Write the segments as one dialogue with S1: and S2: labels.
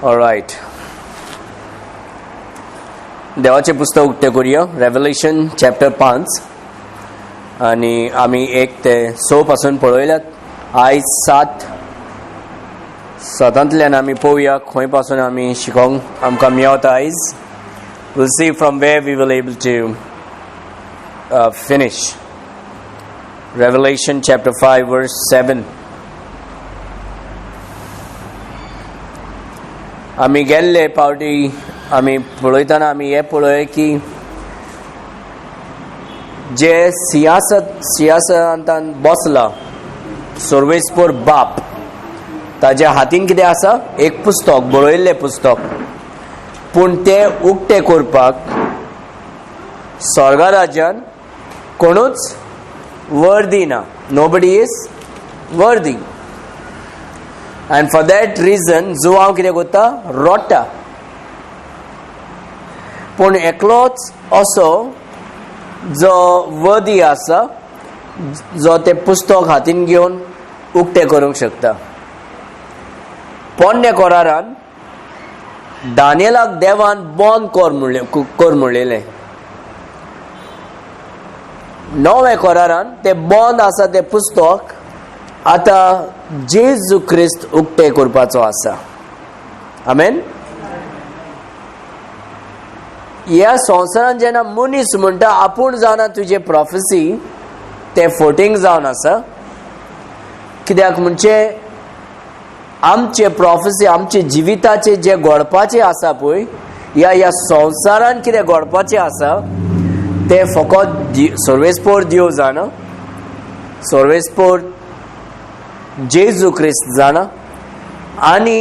S1: Alright, देवाचे पुस्तक उक्ते करूया. रेव्हलेशन चॅप्टर 5 आणि आम्ही 1 ते 6 पासून पळयल्यात. आयज 7तल्यान आम्ही पळोवया खंय पासून आमी शिकोंक आमकां मेळटा. आयज we'll see from where we will able to finish. Revelation chapter 5 verse 7. आम्ही गेल्ले पावटी आम्ही पळयतना आम्ही हे पळय की जे सिंहासनांत बसला सर्वेस्पर बाप, ताच्या हातीन कितें आसा? एक पुस्तक, बरयल्लें पुस्तक. पूण ते उक्ते करपाक स्वर्गा राज्यान कोणूच वर्दी ना. Nobody is worthy. And for that reason जो हांव कितें करता? रोडटा. पूण एकलोच असो जो वर्दी आसा, जो ते पुस्तक हातीन घेवन उक्ते करूंक शकता. पोन्ने कोरारान दानियेलाक देवान बंद कर म्हणलेलें. 9व्या कोरारान ते बंद आसा ते पुस्तक आतां जेजू क्रिस्त उक्ते करपाचो आसा. आमेन. ह्या संवसारान जेन्ना मनीस म्हणटा आपूण जावना तुजे प्रॉफेसी, ते फोटींग जावन आसा. कित्याक म्हणजे आमचे प्रॉफेसी, आमचे जिविताचे जे घडपाचे आसा पळय, ह्या संवसारान कितें घडपाचें आसा ते फकत सर्वेस्पर देव जाणा, सर्वेस्पर जेजू क्रिस्त जाणा. आनी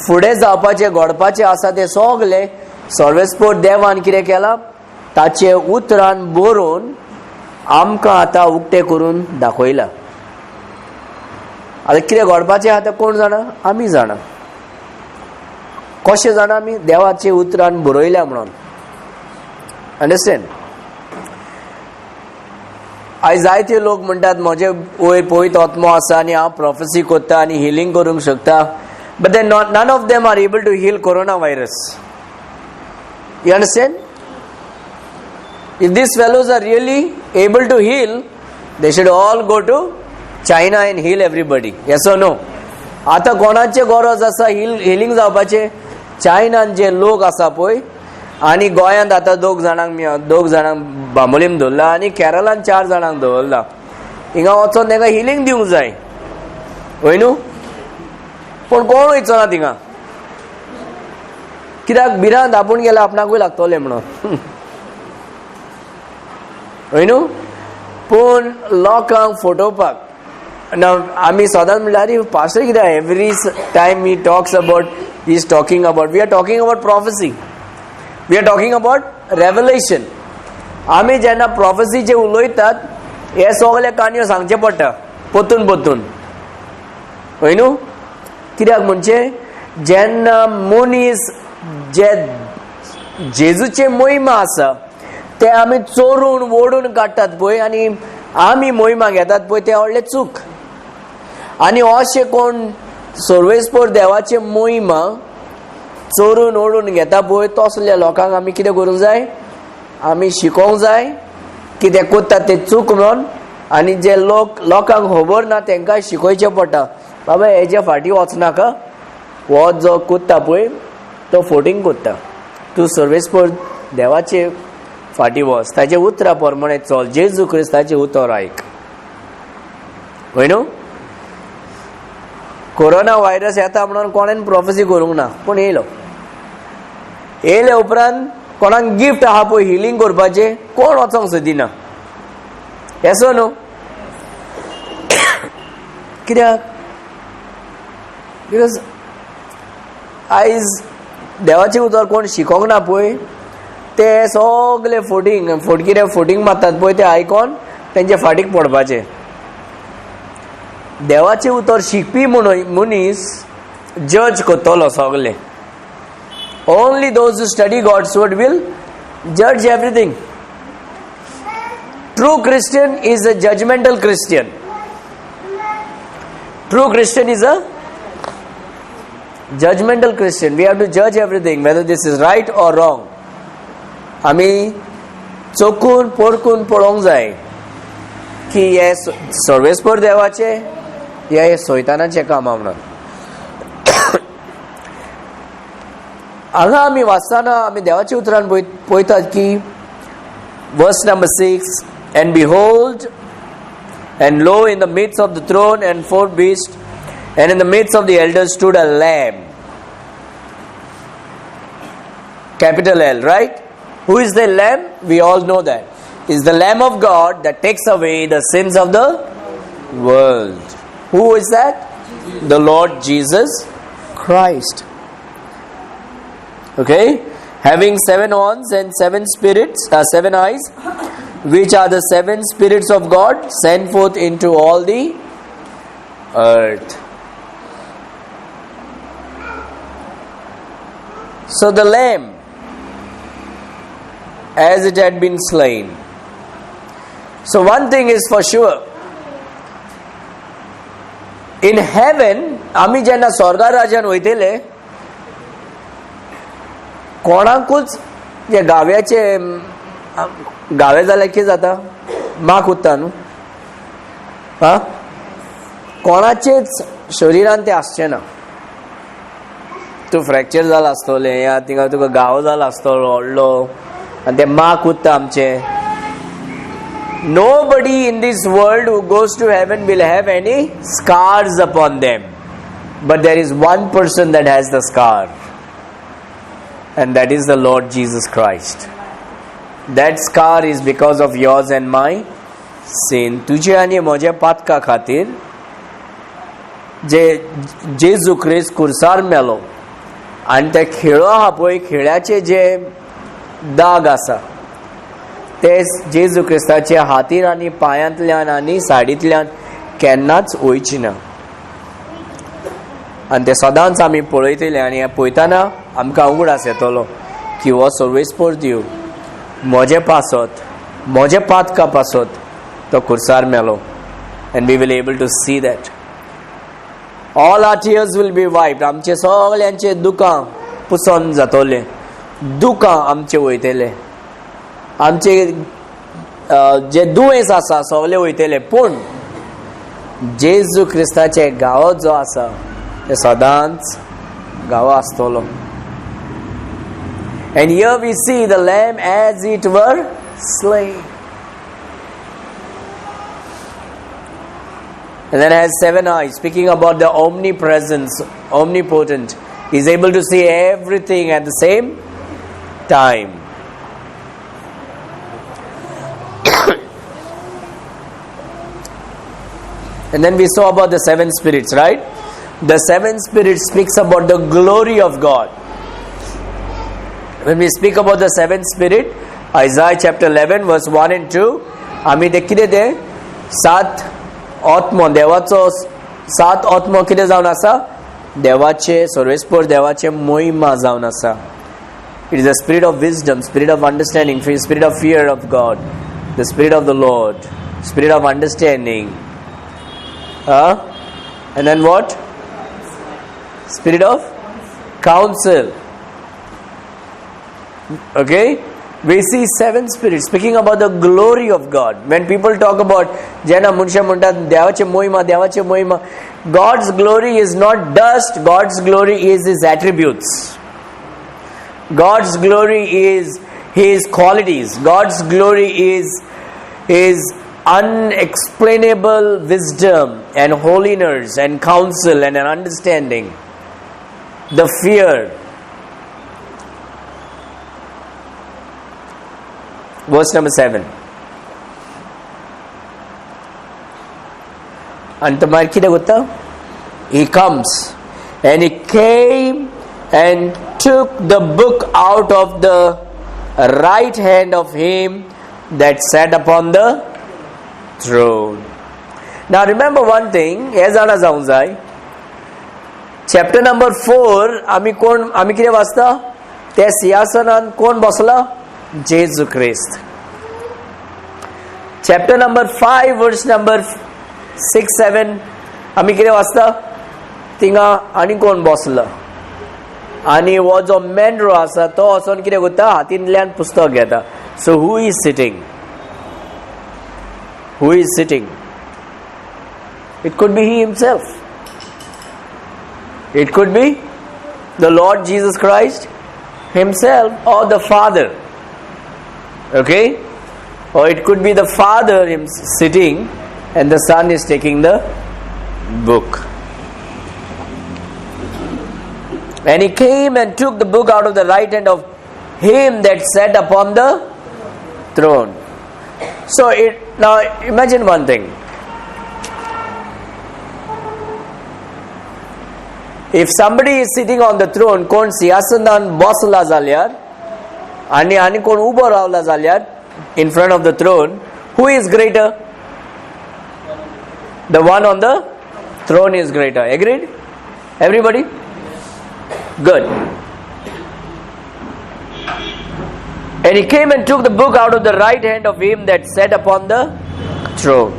S1: फुडें जावपाचें घडपाचें आसा ते सगळे सर्वेस्पर देवान कितें केलां? ताचे उतरान बरोवन आमकां आतां उक्ते करून दाखयला. आतां कितें घडपाचें आतां कोण जाणा? आमी जाणा. कशें जाणा आमी? देवाचे उतरान बरयल्या म्हणून. अंडरस्टँड? आयज जायते लोक म्हणटात म्हजे वयर पळयत आत्मो आसा आनी हांव प्रॉफेसी करता आनी हिलींग करूंक शकता. But they none of them are able to heal corona virus. You understand? If these fellows are really able to heal, they should all go to China and heal everybody. Yes or no? आता कोणाचे गरज आसा healing जावपाचे? चायनान जे लोक आसा पळय, आनी गोंयांत आतां 2 जाणांक बांबोलीम दवरला आनी केरळान 4 जाणांक दवरला. हिंगा वचोन तांकां हिलिंग दिवंक जाय, वय न्हू? पूण कोण वयचो ना थिंगा. कित्याक भिरांत आपूण गेल्यार आपणाकूय लागतले म्हणून, वय न्हू? पूण लोकांक फटोवपाक आमी सदांच म्हणल्यार अरे पास्टर कित्याक every time he talks about, he is talking about, we are talking about prophecy, we are talking about revelation. आमी जेन्ना प्रॉफेसीचे उलयतात हे सगळे काणयो सांगचे पडटा पोतून, वय न्हू? कित्याक म्हणजे जेन्ना मनीस जे जेजूचे महिमा आसा ते आमी चोरून ओडून काडटात पळय आनी आमी महिमा घेतात पळय, ते व्हडले चूक. आनी अशे कोण सर्वेस्पर देवाचे महिमा चोरून ओडून घेता पळय, तसल्या लोकांक आमी कितें करूंक जाय? आमी शिकोवंक जाय कितें कोत्तात ते चूक म्हणून. आनी जे लोकांक खबर ना तांकां शिकोवचें पडटा. बाबा हेजे फाटीं वचनाका, हो जो कोत्ता पळय तो फोटींग कोत्ता. तूं सर्वेस्पर देवाचे फाटीं वच, ताचे उतरा प्रमाणे चल, जेजू क्रिस्ताचे उतर आयक, वय न्हू? कोरोना व्हायरस येता म्हणून कोणेन प्रॉफेसी करूंक ना, पूण येयले उपरांत कोणाक गिफ्ट आहा पळय हिलिंग करपाचें, कोण वचोंक सोदिना. येसो न्हू? कित्याक? बिकॉज आयज देवाचें उतर कोण शिकोंक ना पळय, ते सगळे फोटींग मारतात पळय, ते आयकोन तेंचे फाटीक पडपाचे. देवाचें उतर शिकपी मनीस जज करतलो सगळे. Only those who study God's word will जज everything. True Christian is a judgmental Christian. True Christian is a Judgmental Christian. We have to judge everything, whether this is right or wrong. आमी चोकून पोरकून पळोवंक जाय की हे सर्वेस्पर देवाचे या हे सैतानाचे कामां म्हणून. हांगा आमी वाचताना आमी देवाच्या उतरान पळयतात की verse number 6, and behold, and lo, in the midst of the throne and 4 beasts, and in the midst of the elders stood a lamb, capital L, right? Who is the lamb? We all know that. Is the Lamb of God that takes away the sins of the world. Who is that? The Lord Jesus Christ. Okay? Having 7 horns and 7 spirits, 7 eyes, which are the 7 spirits of God sent forth into all the earth. So the lamb, as it had been slain. So one thing is for sure, in heaven, आमी जेन्ना स्वर्गा राज्यान वयतले, कोणाकूच जे गाव्याचे गावे जाल्यार कितें जाता? माक उत्ता न्हू. कोणाचेच शरिरान ते आसचे ना. तूं फ्रॅक्चर जाला आसतलें या थिंगा तुका गावो जाला आसतलो व्हडलो आनी ते माक उत्ता आमचे. Nobody in this world who goes to heaven will have any scars upon them. But there is one person that has the scar, and that is the Lord Jesus Christ. That scar is because of yours and my sin. तुझे आनी म्हज्या पातका खातीर जे जेजू क्रिस्त खुर्सार मेलो आनी ते खिळो आहा पळय, खिळ्याचे जे दाग आसा ते जेजू क्रिस्ताच्या हातीर आनी पांयांतल्यान आनी साडींतल्यान केन्नाच वयची ना. आनी ते सदांच आमी पळयतले आनी पळयतना आमकां उगडास येतलो की हो सर्वेस्पर दिव म्हजे पासत, म्हजे पातका पासत तो खुर्सार मेलो. And we will able to see that. All our tears will be wiped. आमचे सगळ्यांचे दुकां पुसोन जातले, दुकां आमचे वयतले, आमचे जे दुयेंस आसा सगळे वयतले. पूण जेजू क्रिस्ताचे गांव जो आसा ते सदांच गांव आसतलो. And here we see the lamb as it were slain. And then has 7 eyes, speaking about the omnipresence, omnipotent. He is able to see everything at the same time. And then we saw about the 7 spirits, right? The 7 spirits speaks about the glory of God. When we speak about the 7th spirit, Isaiah chapter 11 verse 1 and 2, आमी ते कितें ते 7 आत्मो देवाचो 7 आत्मो कितें जावन आसा? देवाचे सर्वेस्पर देवाचे महिमा जावन आसा. It is the spirit of wisdom, spirit of understanding, spirit of fear of God, the spirit of the Lord, spirit of understanding. And then what? Spirit of counsel. Okay, we see 7 spirits speaking about the glory of God. When people talk about Jena Munsha Munda Devache Mohima, God's glory is not dust, God's glory is His attributes. God's glory is His qualities. God's glory is His unexplainable wisdom and holiness and counsel and an understanding. The fear. Verse number 7. He comes and he came and took the book out of the right hand of him that sat upon the throne. Now remember one thing, chapter number 4 आमी कितें वाचता? त्या सिंहासनान कोण बसला? जेजू क्रिस्त. Chapter number 5 verse number 6, 7 आमी कितें वाचता? थिंगा आनी कोण बसला? आणि हो जो मेंढरो आसा तो वचोन कितें करता, हातींतल्यान पुस्तक घेता. So who is sitting? Who is sitting? It could be he himself. It could be the Lord Jesus Christ himself or the Father. Okay? Or it could be the Father sitting and the Son is taking the book. And he came and took the book out of the right hand of him that sat upon the throne. So now imagine one thing. If somebody is sitting on the throne, कोण सिंहासनान बसला जाल्यार आणि कोण उबो रावला जाल्यार in front of the throne, who is greater? The one on the throne is greater. Agreed? Everybody? Good. And he came and took the book out of the right hand of him that sat upon the throne.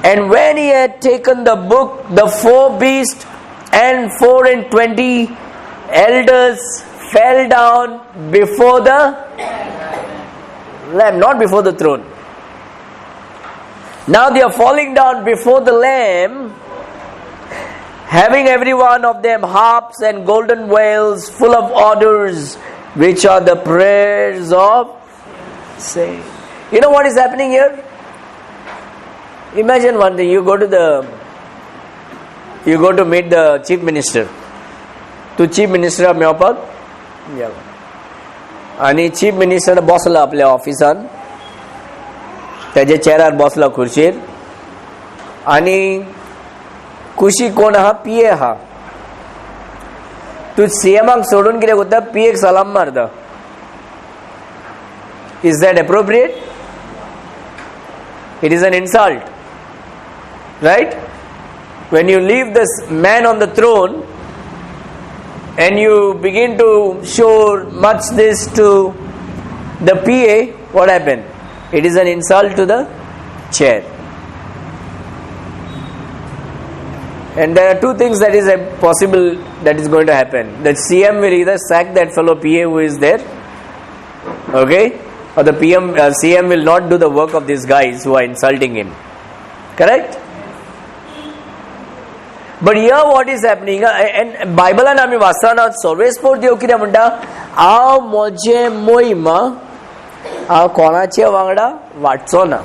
S1: And when he had taken the book, the 4 beasts and 24 elders fell down before the Lamb, not before the throne. Now they are falling down before the Lamb, having every one of them harps and golden vials full of odors, which are the prayers of saints. You know what is happening here? Imagine one thing. You go to meet the chief minister. To chief minister मेवपाक आणि chief minister बसला आपल्या ऑफिसान, त्याच्या चेरार बसला खुर्चेर, आणि कुशी कोण आहा? पीए आहा. तू सीएमाक सोडून कितें करता? पीएक सलाम मारता. Is that appropriate? It is an insult, right? When you leave this man on the throne and you begin to show much this to the PA, what happened? It is an insult to the chair. And there are two things that is possible that is going to happen. The CM will either sack that fellow PA who is there, okay, or the CM will not do the work of these guys who are insulting him. Correct? But here what is happening, and Bible and आमी वाचताना सर्वेस्पोर देव कितें म्हणटा, हांव म्हजे मोहिमा हांव कोणाचे वांगडा वाटचो ना.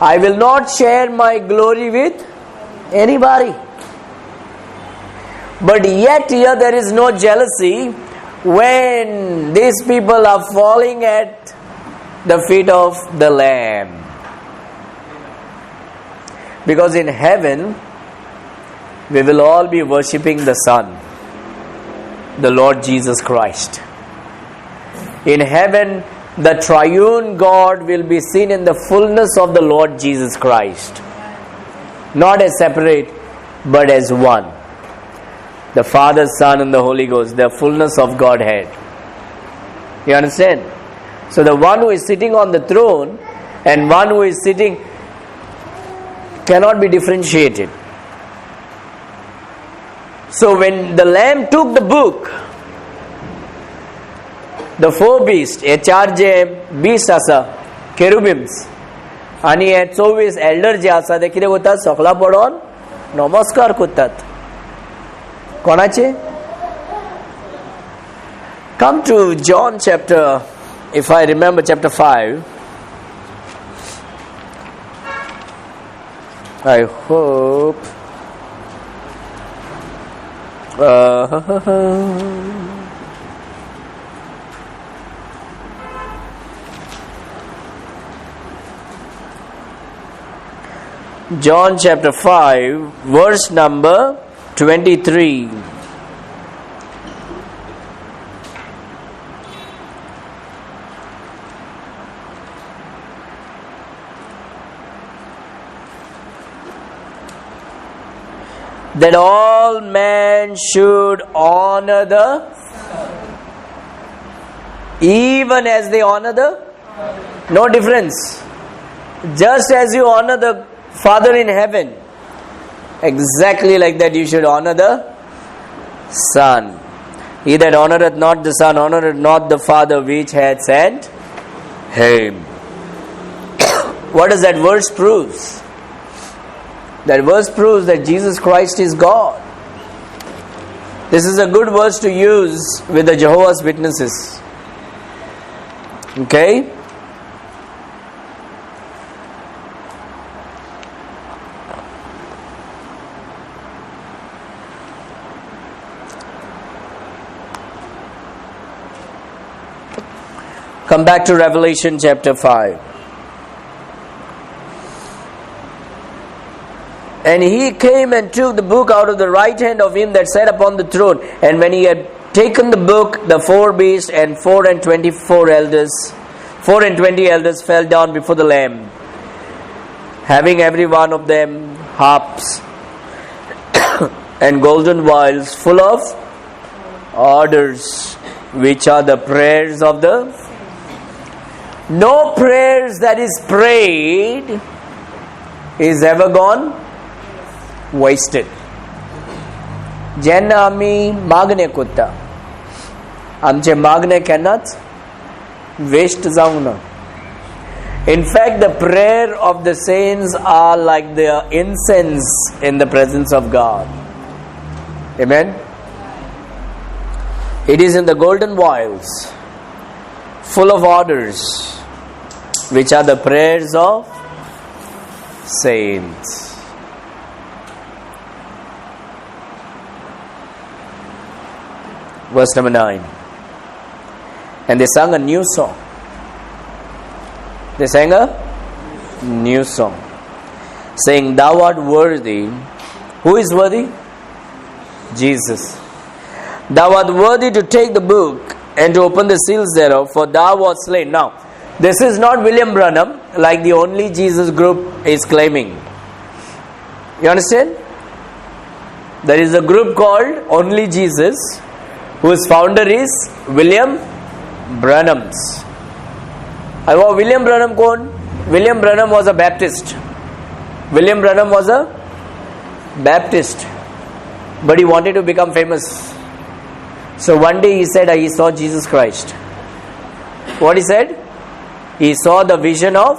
S1: I will not share my glory with anybody. But yet here there is no jealousy when these people are falling at the feet of the Lamb. Because in heaven we will all be worshipping the Son, the Lord Jesus Christ. In heaven the triune God will be seen in the fullness of the Lord Jesus Christ, not as separate but as one. The Father, Son and the Holy Ghost, the fullness of Godhead. You understand? So the one who is sitting on the throne and one who is sitting cannot be differentiated. So when the Lamb took the book, the 4 beasts, hey 4 J beasts आसा, cherubims, आणि हे 24 elder जे आसा ते कितें करतात? सकला पडोन नमस्कार करतात. कोणाचे? Come to John chapter, if I remember, chapter 5. I hope John chapter 5 verse number 23. That all men should honor the, even as they honor the, no difference. Just as you honor the Father in heaven, exactly like that you should honor the Son. He that honoureth not the Son honoureth not the Father which hath sent him. What does that verse prove? That verse proves that Jesus Christ is God. This is a good verse to use with the Jehovah's Witnesses. Okay? Come back to Revelation chapter 5. And he came and took the book out of the right hand of him that sat upon the throne. And when he had taken the book, the 4 beasts and 24 elders fell down before the Lamb, having every one of them harps and golden vials full of odors, which are the prayers of the... No prayers that is prayed is ever gone wasted. जेन्ना आमी मागणे कोत्ता आमचे मागणे केन्नाच waste जावंक ना. In fact, the prayer of the saints are like the incense in the presence of God. Amen. It is in the golden vials, full of odors, which are the prayers of saints. Verse number 9. And they sang a new song. They sang a new song, saying, Thou art worthy. Who is worthy? Jesus. Thou art worthy to take the book and to open the seals thereof, for thou wast slain. Now, this is not William Branham like the Only Jesus group is claiming. You understand? There is a group called Only Jesus, whose founder is William Branham's. William Branham kon? William Branham was a Baptist. William Branham was a Baptist, but he wanted to become famous. So one day he said he saw Jesus Christ. What he said? He saw the vision of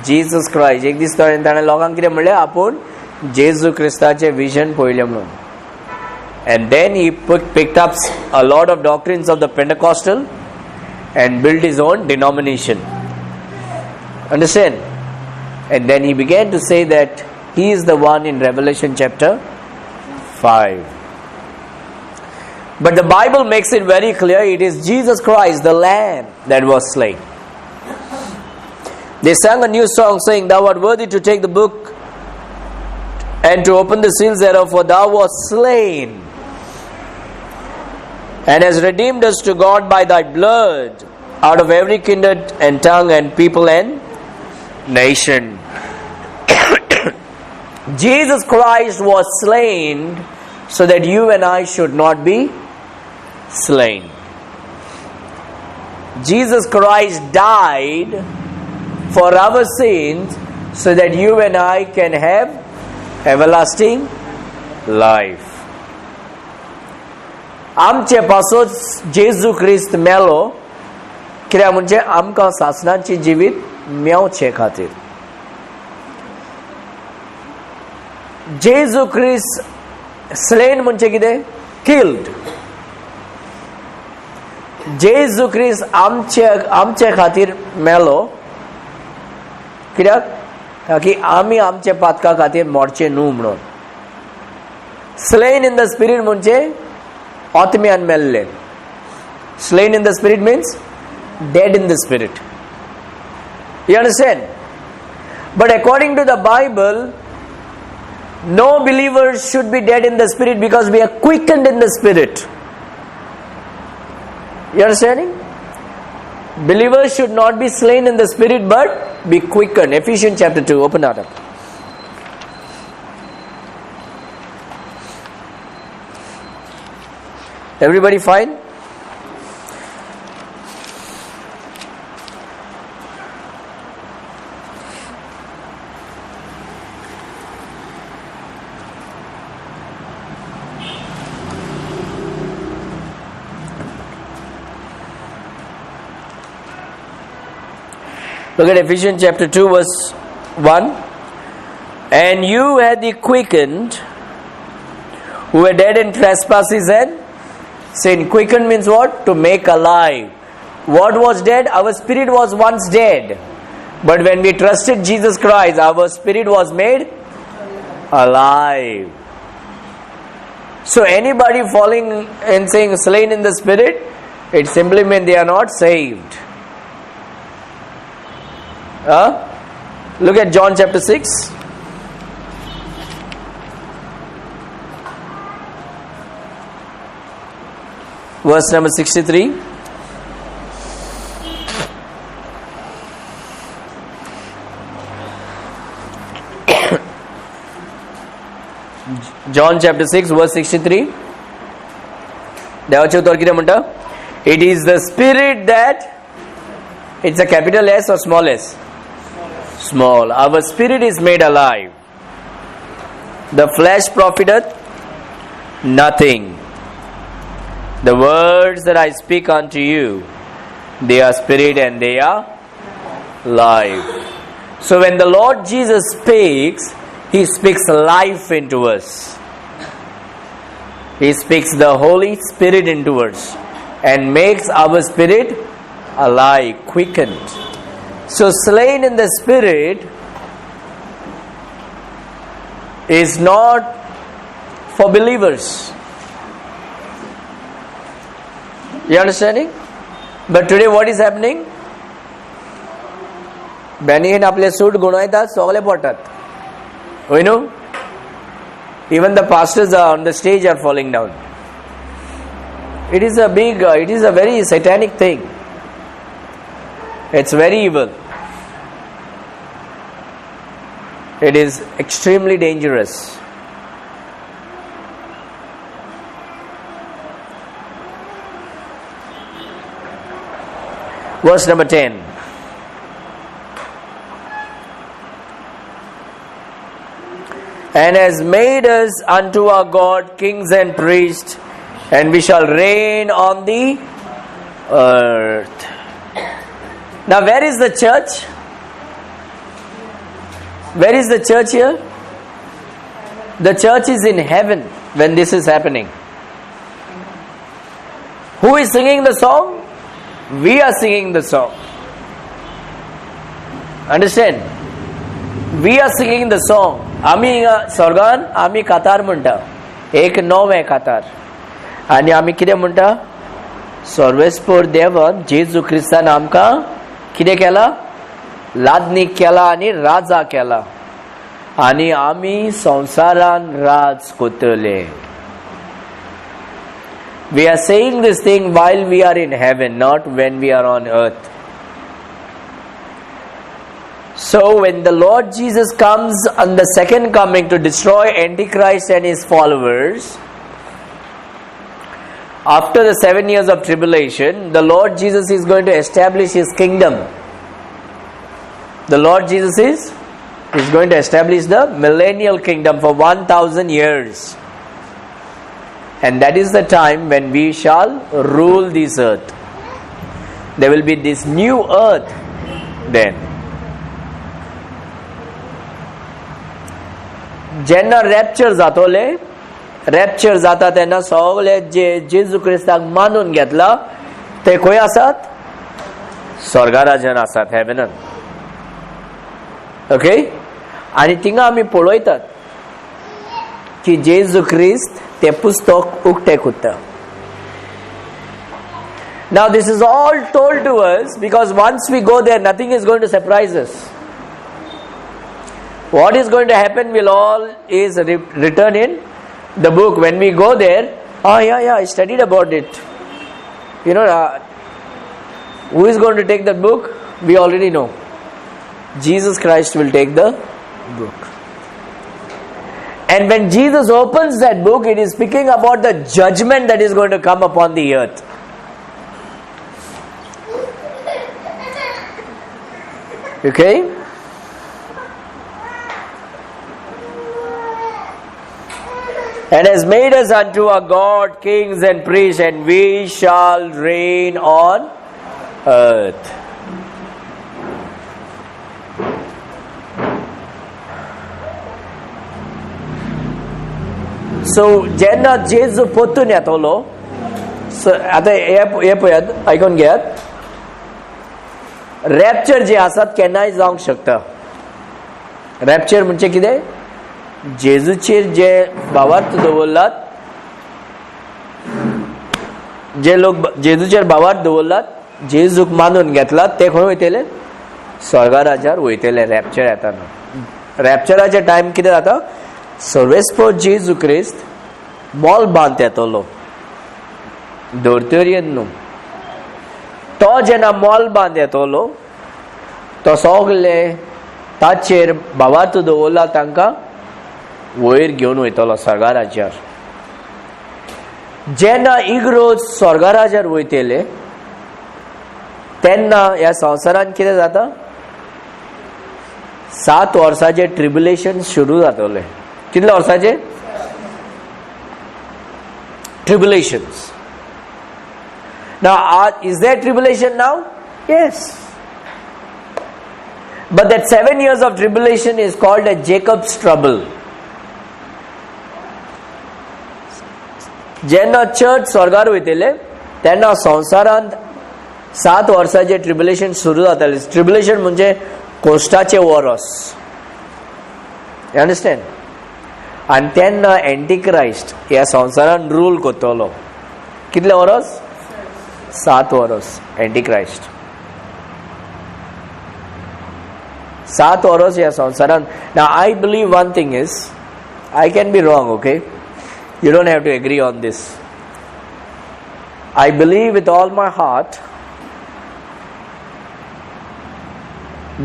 S1: Jesus Christ. एक दीस ताणें लोकांक कितें म्हणलें, आपूण जेजू क्रिस्ताचें vision पळयलें म्हणून. And then he picked up a lot of doctrines of the Pentecostal and built his own denomination. Understand? And then he began to say that he is the one in Revelation chapter 5. But the Bible makes it very clear, it is Jesus Christ, the Lamb, that was slain. They sang a new song saying, Thou art worthy to take the book and to open the seals thereof, for thou wast slain, and hast redeemed us to God by thy blood out of every kindred and tongue and people and nation. Jesus Christ was slain so that you and I should not be slain. Jesus Christ died for our sins so that you and I can have everlasting life. आमचे पासून जेजू ख्रिस्त मेलो कित्याक म्हणजे आमकां सासणाची जिवीत मेवचे खातीर. जेजू ख्रिस्त slain म्हणजे कितें? किल्ड. जेजू ख्रिस्त आमचे खातीर मेलो कित्याक? ताकी आमी आमचे पातका खातीर मोडचे न्हू म्हणून. स्लेन इन द स्पिरीट म्हणजे आत्म्यान मेल्ले. Slain in the spirit means dead in the spirit. You understand? But according to the Bible, no believers should be dead in the spirit because we are quickened in the spirit. You understanding? Believers should not be slain in the spirit but be quickened. Ephesians chapter 2. Open that up. Everybody fine? Look at Ephesians chapter 2 verse 1. And you had the quickened, who were dead in trespasses and sin. Quickened means what? To make alive. What was dead? Our spirit was once dead. But when we trusted Jesus Christ, our spirit was made alive. So anybody falling and saying slain in the spirit, it simply means they are not saved. Look at John chapter 6. Verse number 63. John chapter 6 verse 63. देवाचे उत्तर किती म्हणता? It is the spirit that, it's a capital S or small s? Small. Our spirit is made alive. The flesh profiteth nothing. The words that I speak unto you, they are spirit and they are life. So when the Lord Jesus speaks, He speaks life into us. He speaks the Holy Spirit into us and makes our spirit alive, quickened. So slain in the spirit is not for believers. You understanding? But today what is happening? Benihin आपले suit गुणवतात सगळे पडतात. You know? Even the pastors are on the stage are falling down. It is a very satanic thing. It's very evil. It is extremely dangerous. Verse number 10. And has made us unto our God kings and priests, and we shall reign on the earth. Now where is the church? Where is the church here? The church is in heaven when this is happening. Who is singing the song? We are singing the song. Understand? We are singing the song. आम्ही स्वर्गान आम्ही कातार म्हणटा, 1:9 कातार, आणि आम्ही कितें म्हणटा? सर्वेस्पोर देवन जेजू क्रिस्तान आमकां कितें केला? लादनीक केला आणि राजा केला, आणि आम्ही संसारान राज कोतले. We are saying this thing while we are in heaven, not when we are on earth. So when the Lord Jesus comes on the second coming to destroy Antichrist and his followers, after the 7 years of tribulation, the Lord Jesus is going to establish his kingdom. The Lord Jesus is going to establish the millennial kingdom for 1000 years. And that is the time when we shall rule this earth. There will be this new earth then. जेन्ना rupture जातोले, rupture जाता तेन्ना सगळे जे जेजू क्रिस्ताक मानून घेतला ते खंय आसात? स्वर्गा राज्यान आसात, हेवनान. ओके? आनी थिंगा आमी पळयतात की जेजू क्रिस्त ते पुस्तक उक्ते करता. Now this is all told to us because once we go there, nothing is going to surprise us. What is going to happen will all is written in the book. When we go there, I studied about it. You know, who is going to take that book? We already know. Jesus Christ will take the book. And when Jesus opens that book, it is speaking about the judgment that is going to come upon the earth. Okay? And has made us unto our God kings and priests, and we shall reign on earth. सो जेन्ना जेजू परतून येतलो, सो आतां हे पळयात, आयकून घेयात. Rupture जे आसात केन्नाय जावंक शकता. रॅप्चर म्हणजे कितें? जेजूचेर जे भावार्थ दवरलात, जे लोक जेजूचेर भावार्थ दवरलात, जेजूक मानून घेतलात, ते खंय वयतले? स्वर्गा राज्यार वयतले रॅप्चर येताना. रॅप्चराचे टायम कितें जाता? सर्वेस्पर जेजू क्रिस्त मोल बांद येतलो, धर्तेर न्हू. तो जेन्ना मोल बांद येतलो, तो सगळे ताचेर भावार्थ दवरला तांकां वयर घेवन वयतलो स्वर्गा राज्यार. जेन्ना इग्रोज स्वर्गा राज्यार वयतले तेन्ना ह्या संवसारान कितें जाता? 7 वर्सांचे ट्रिब्युलेशन सुरू जातले. कितले वर्साचे ट्रिब्युलेशन्स? Now, is there tribulation now? Yes. But that 7 years of tribulation is called as Jacob's trouble. जेन्ना चर्च स्वर्गार वयतले तेन्ना संवसारांत 7 वर्सांचे ट्रिब्युलेशन सुरू जातले. ट्रिब्युलेशन म्हणजे कोश्टाचे वरस. You understand? आनी तेन्ना एंटिक्राइस्ट ह्या संवसारान रूल करतलो. कितले वरस? 7 वर्स. एंटिक्राइस्ट 7 वर्स ह्या संवसारान. Now I believe one thing is, I can be wrong, okay? You don't have to agree on this. I believe with all my heart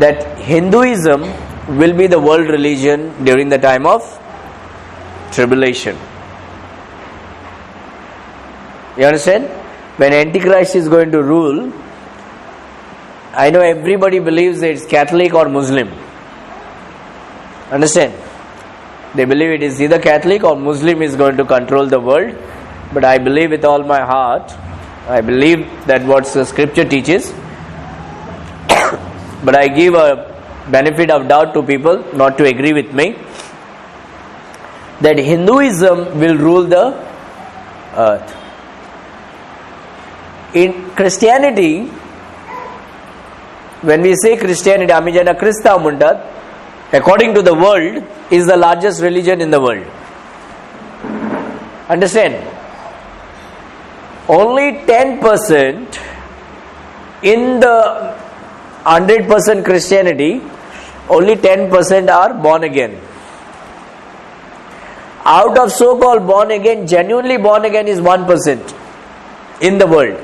S1: that Hinduism will be the world religion during the time of tribulation. You understand? When Antichrist is going to rule, I know everybody believes it's Catholic or Muslim. Understand? They believe it is either Catholic or Muslim is going to control the world. But I believe with all my heart, I believe that what the scripture teaches. But I give a benefit of doubt to people not to agree with me, that Hinduism will rule the earth. In Christianity, when we say Christianity, आमी जेन्ना क्रिस्तांव म्हणटात, according to the world, is the largest religion in the world. Understand? Only 10% in the 100% Christianity, only 10% are born again. Out of so-called born again, genuinely born again is 1% in the world.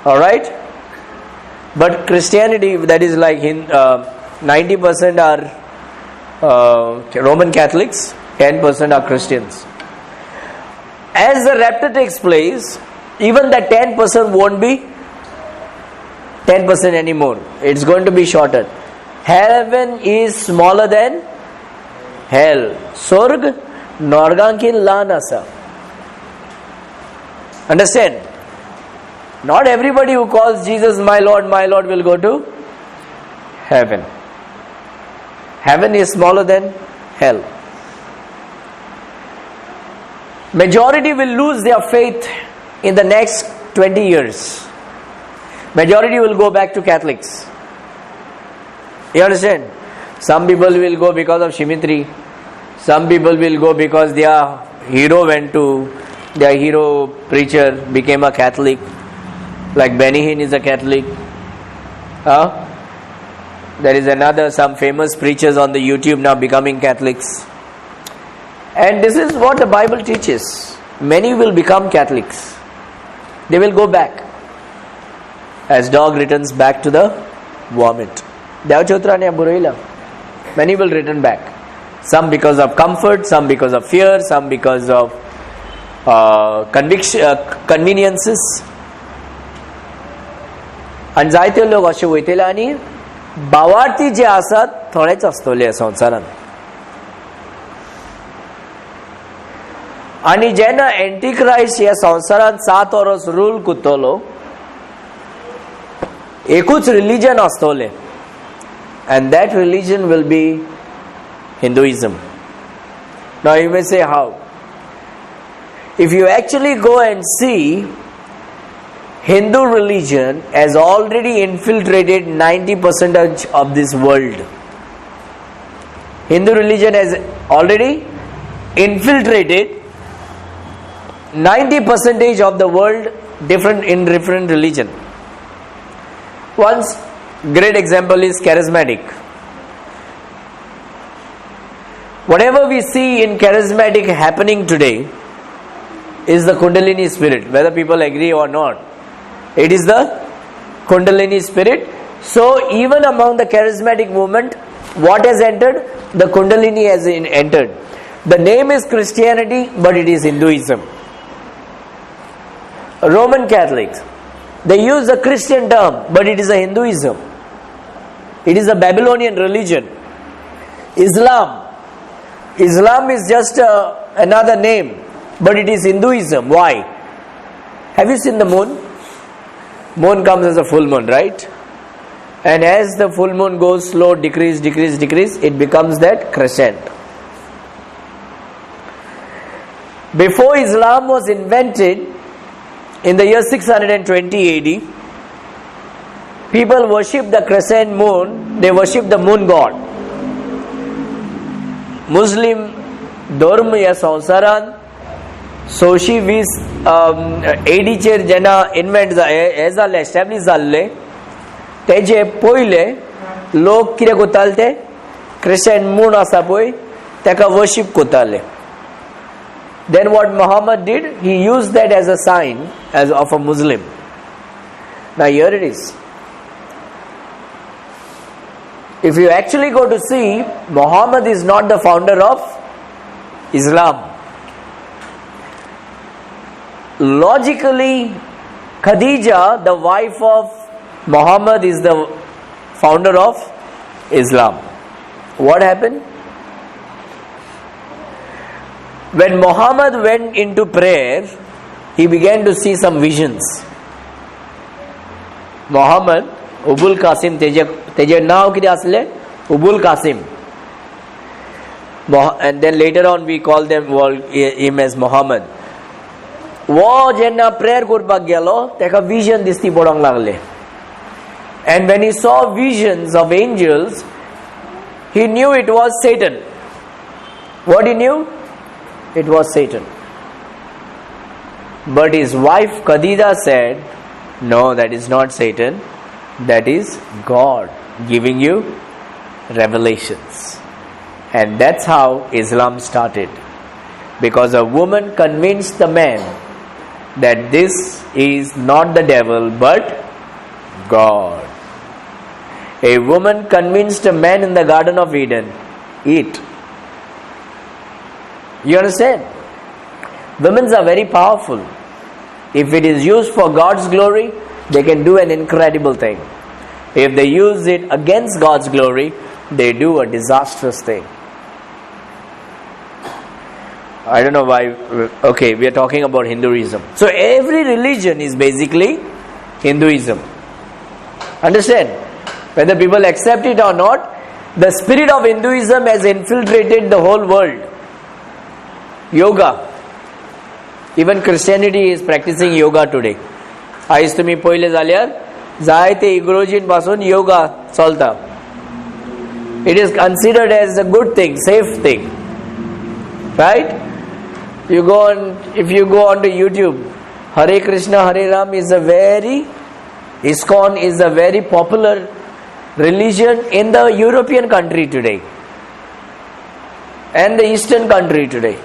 S1: Alright? But Christianity, that is like 90% are Roman Catholics, 10% are Christians. As the rapture takes place, even that 10% won't be 10% anymore. It's going to be shorter. Heaven is smaller than hell. Sorg Norgankin Lanasa. Understand? Not everybody who calls Jesus my Lord will go to heaven. Heaven is smaller than hell. Majority will lose their faith in the next 20 years. Majority will go back to Catholics. You understand? Some people will go because of Shimitri. Some people will go because their hero preacher became a Catholic. Like Benny Hinn is a Catholic. There is some famous preachers on the YouTube now becoming Catholics. And this is what the Bible teaches. Many will become Catholics. They will go back. As dog returns back to the vomit. Many will return back. Some because of comfort, some because of fear, some because of conveniences. आनी जायते लोक अशे वयतले आनी भावार्थी जे आसात थोडेच आसतले संवसारान. आनी जेन्ना एंटिक्राइस्ट ह्या संवसारान 7 वर्स रूल करतलो, एकूच रिलीजन आसतले, and that religion will be Hinduism. Now you may say how? If you actually go and see, Hindu religion has already infiltrated 90% of this world. Hindu religion has already infiltrated 90% of the world in different religion. One great example is charismatic. Whatever we see in charismatic happening today is the Kundalini spirit, whether people agree or not. It is the Kundalini spirit. So even among the charismatic movement, what has entered? The Kundalini has entered. The name is Christianity, but it is Hinduism. Roman Catholics, they use the Christian term, but it is a Hinduism. It is a Babylonian religion. Islam is just another name, but it is Hinduism. Why? Have you seen the moon? Moon comes as a full moon, right? And as the full moon goes slow, decrease, it becomes that crescent. Before Islam was invented, in the year 620 AD, people worship the crescent moon, they worship the moon god. Muslim धर्म या संवसारान 620 AD chair जेन्ना invent हे जाल्ले establish जाल्ले तेजे पयले लोक कितें कोत्ताले ते क्रिस्टियन मून आसा पळय तेका worship कोत्ताले. Then what Muhammad did, he used that as a sign as of a Muslim. Now here it is. If you actually go to see, Muhammad is not the founder of Islam. Logically, Khadija, the wife of Muhammad, is the founder of Islam. What happened? When Muhammad went into prayer, he began to see some visions. Muhammad, Ubul Qasim, तेजे नाव कितें आसले? Ubul Qasim. And then later on we call him as Muhammad. वो जेन्ना prayer करपाक गेलो, तेका vision दिसती पडोंक लागले. And when he saw visions of angels, he knew it was Satan. What he knew? It was Satan. But his wife Khadija said, no, that is not Satan, that is God giving you revelations. And that's how Islam started. Because a woman convinced the man that this is not the devil but God. A woman convinced a man in the Garden of Eden, eat. You understand? Women are very powerful. If it is used for God's glory, they can do an incredible thing. If they use it against God's glory, they do a disastrous thing. I don't know why. Okay, we are talking about Hinduism. So every religion is basically Hinduism. Understand? Whether people accept it or not, the spirit of Hinduism has infiltrated the whole world. Yoga. Even Christianity is practicing yoga today. आयज तुमी पयले जाल्यार जायते इग्रोजीन पासून योगा चलता. It is considered as a good thing, safe thing. Right? If you go on to YouTube, Hare Krishna, Hare Ram ISKCON is a very popular religion in the European country today and the Eastern country today.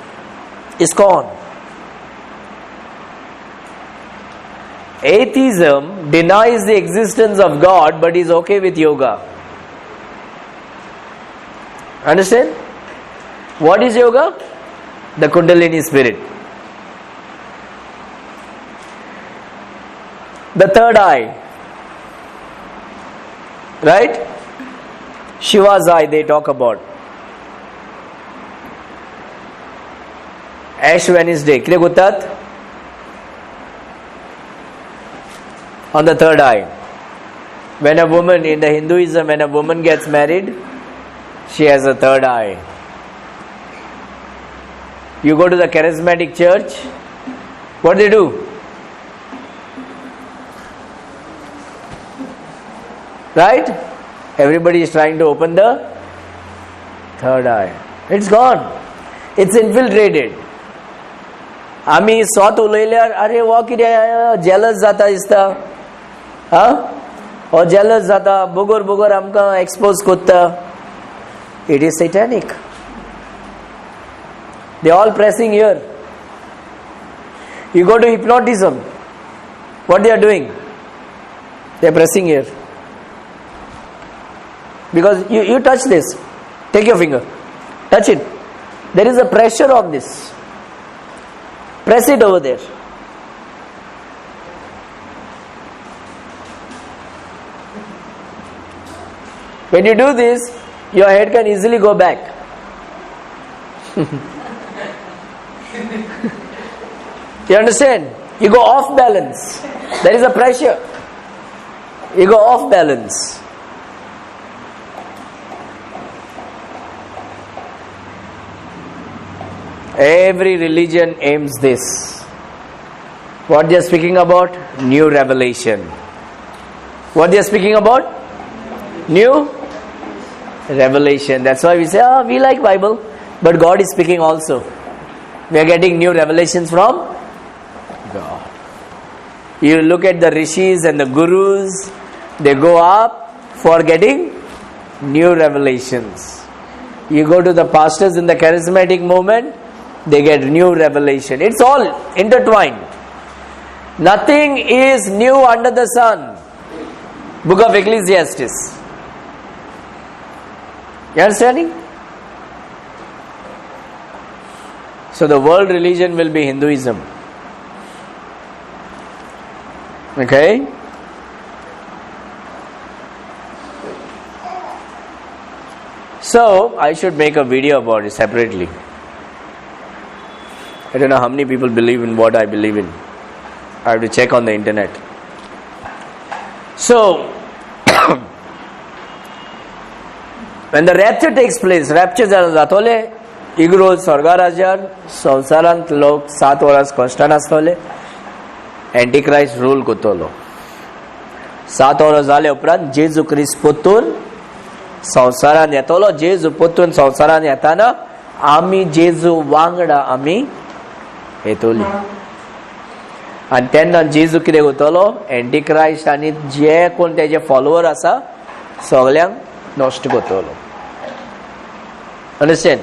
S1: ISKCON. Atheism denies the existence of God but is okay with yoga. Understand? What is yoga? The Kundalini spirit. The third eye. Right? Shiva's eye they talk about. Ash Wednesday. Kire guttat? On the third eye. When a woman, in the Hinduism, when a woman gets married, she has a third eye. You go to the charismatic church, what do they do? Right? Everybody is trying to open the third eye. It's gone. It's infiltrated. आम्ही स्वत उलयल्यार अरे वो कितें jealous जाता दिसता हो jealous जाता बोगोर बोगोर आमकां एक्सपोज कोत्ता. It is satanic. They all pressing here. You go to hypnotism, what they are doing? They are pressing here. Because you touch this, take your finger, touch it. There is a pressure on this. Press it over there. When you do this, your head can easily go back. You understand? You go off balance. There is a pressure. You go off balance. Every religion aims this. What they are speaking about? New revelation. What they are speaking about? New revelation. That's why we say, we like Bible, but God is speaking also. We are getting new revelations from God. You look at the rishis and the gurus, they go up for getting new revelations. You go to the pastors in the charismatic movement, they get new revelation. It's all intertwined. Nothing is new under the sun. Book of Ecclesiastes. You understanding? So the world religion will be Hinduism. Okay? So I should make a video about it separately. I don't know how many people believe in what I believe in. I have to check on the internet. So, when the rapture takes place, rapture जातोले इग्रो स्वर्गाराज्यार संवसारांत लोक 7 verse कश्टान आसतले Antichrist rule कोतलो 7 verse जाले उपरांत जेजू क्रिस्त पोतून संवसारांत येतलो जेजू पोतून संवसारांत येताना आमी जेजू वांगडा आमी येतोली आनी तेन्ना जेजू कितें कोतलो एंटीक्राइस्ट आनी जे कोण तेजे फॉलोवर आसा सगळ्यांक नश्ट कोतलो. Understand?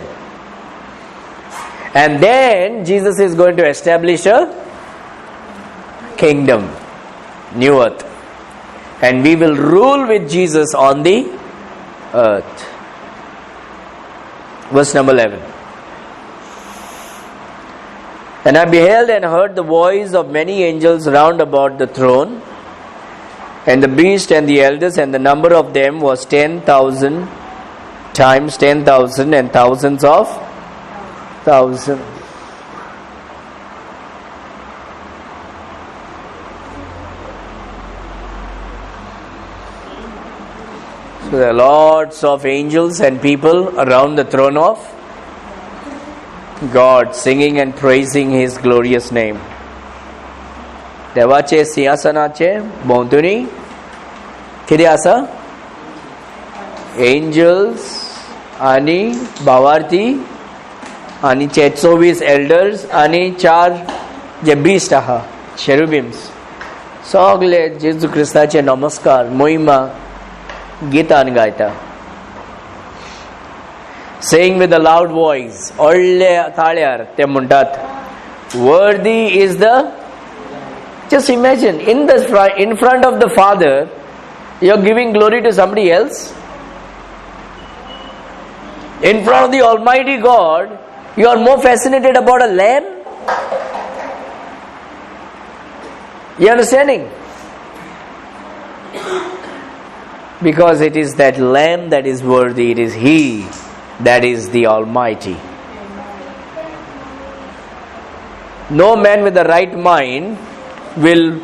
S1: And then Jesus is going to establish a kingdom, new earth, and we will rule with Jesus on the earth. Verse number 11. And I beheld and heard the voice of many angels round about the throne, and the beast and the elders, and the number of them was 10,000 times 10,000 and thousands of thousands. So there are lots of angels and people around the throne of God, singing and praising His glorious name. देवाचे सिंहासनाचे भोंवतणी कितें आसा? Angels आनी भावार्थी आनी 24 elders आनी 4 जे beast आहा शेरुबिम्स सगळे जेजू क्रिस्ताचे नमस्कार महिमा गितान गायता. Saying with a loud voice, व्हडले ताळ्यार ते म्हणटात, Worthy is the. Just imagine, in front of the Father, you are giving glory to somebody else. In front of the Almighty God, you are more fascinated about a lamb. You understanding? Because it is that lamb that is worthy, it is He that is the Almighty. No man with the right mind will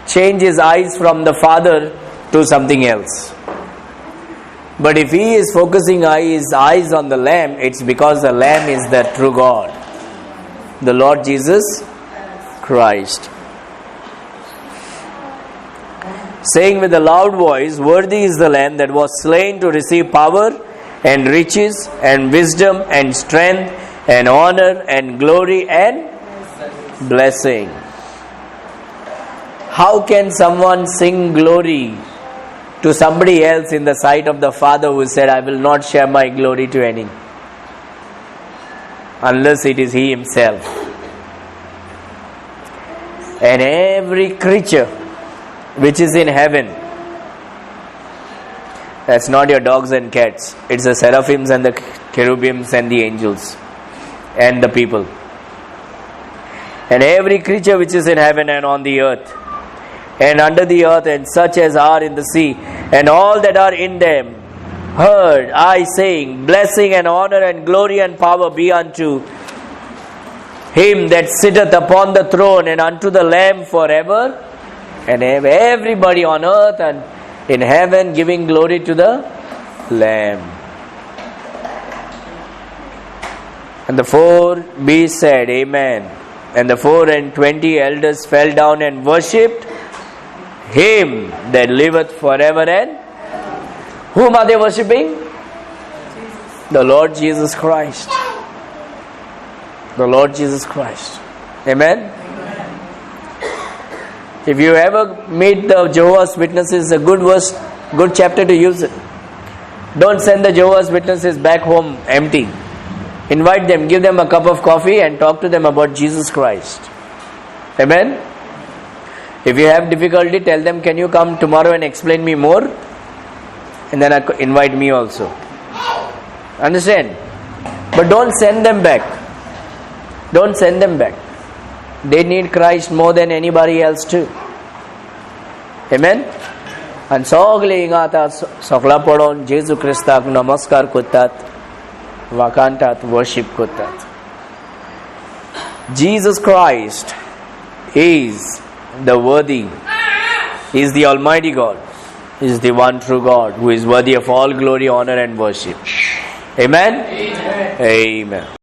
S1: change his eyes from the Father to something else. But if he is focusing his eyes on the Lamb, it's because the Lamb is the true God, the Lord Jesus Christ. Saying with a loud voice, "Worthy is the Lamb that was slain to receive power and riches and wisdom and strength and honor and glory and blessing." How can someone sing glory to somebody else in the sight of the Father who said, "I will not share my glory to any," unless it is He Himself? And every creature which is in heaven, that's not your dogs and cats, it's the seraphims and the cherubims and the angels and the people. And every creature which is in heaven and on the earth and under the earth, and such as are in the sea, and all that are in them, heard I saying, "Blessing and honor and glory and power be unto Him that sitteth upon the throne and unto the Lamb forever and ever." Everybody on earth and in heaven giving glory to the Lamb. And the 4 beasts said, "Amen." And the 24 elders fell down and worshipped Him that liveth forever and... Whom are they worshipping? The Lord Jesus Christ. The Lord Jesus Christ. Amen? If you ever meet the Jehovah's Witnesses, a good verse, good chapter to use it. Don't send the Jehovah's Witnesses back home empty. Invite them, give them a cup of coffee and talk to them about Jesus Christ. Amen? If you have difficulty, tell them, "Can you come tomorrow and explain me more?" And then invite me also. Understand? But don't send them back. Don't send them back. They need Christ more than anybody else too. Amen? And sogle ingata sokla podon Jesu Christak namaskar kotat vakantat worship kotat. Jesus Christ is the worthy, is the Almighty God, is the one true God who is worthy of all glory, honor and worship. Amen? Amen. Amen.